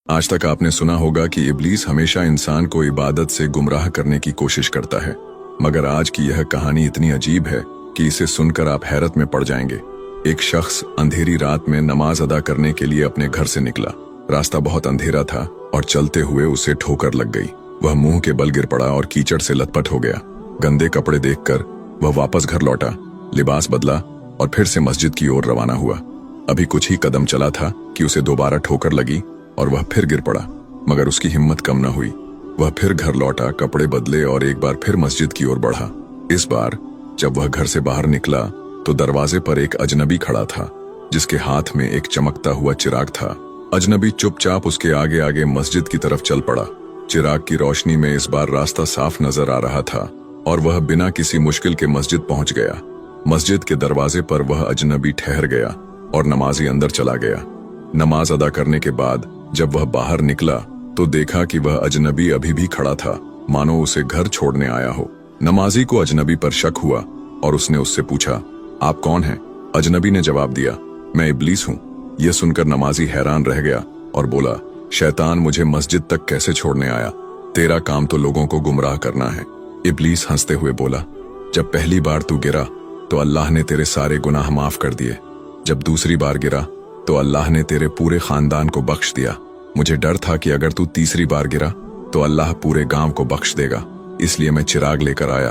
आज तक आपने सुना होगा कि इब्लीस हमेशा इंसान को इबादत से गुमराह करने की कोशिश करता है, मगर आज की यह कहानी इतनी अजीब है कि इसे सुनकर आप हैरत में पड़ जाएंगे। एक शख्स अंधेरी रात में नमाज अदा करने के लिए अपने घर से निकला। रास्ता बहुत अंधेरा था और चलते हुए उसे ठोकर लग गई। वह मुंह के बल गिर पड़ा और कीचड़ से लथपथ हो गया। गंदे कपड़े देखकर वह वापस घर लौटा, लिबास बदला और फिर से मस्जिद की ओर रवाना हुआ। अभी कुछ ही कदम चला था कि उसे दोबारा ठोकर लगी और वह फिर गिर पड़ा, मगर उसकी हिम्मत कम न हुई। वह फिर घर लौटा, कपड़े बदले और एक बार फिर मस्जिद की ओर बढ़ा। इस बार जब वह घर से बाहर निकला तो दरवाजे पर एक अजनबी खड़ा था, जिसके हाथ में एक चमकता हुआ चिराग था। अजनबी चुपचाप उसके आगे आगे मस्जिद की तरफ चल पड़ा। चिराग की रोशनी में इस बार रास्ता साफ नजर आ रहा था और वह बिना किसी मुश्किल के मस्जिद पहुंच गया। मस्जिद के दरवाजे पर वह अजनबी ठहर गया और नमाजी अंदर चला गया। नमाज अदा करने के बाद जब वह बाहर निकला तो देखा कि वह अजनबी अभी भी खड़ा था, मानो उसे घर छोड़ने आया हो। नमाजी को अजनबी पर शक हुआ और उसने उससे पूछा, आप कौन हैं? अजनबी ने जवाब दिया, मैं इब्लीस हूँ। यह सुनकर नमाजी हैरान रह गया और बोला, शैतान मुझे मस्जिद तक कैसे छोड़ने आया? तेरा काम तो लोगों को गुमराह करना है। इब्लीस हंसते हुए बोला, जब पहली बार तू गिरा तो अल्लाह ने तेरे सारे गुनाह माफ कर दिए। जब दूसरी बार गिरा तो अल्लाह ने तेरे पूरे खानदान को बख्श दिया। मुझे डर था कि अगर तू तीसरी बार गिरा तो अल्लाह पूरे गांव को बख्श देगा, इसलिए मैं चिराग लेकर आया।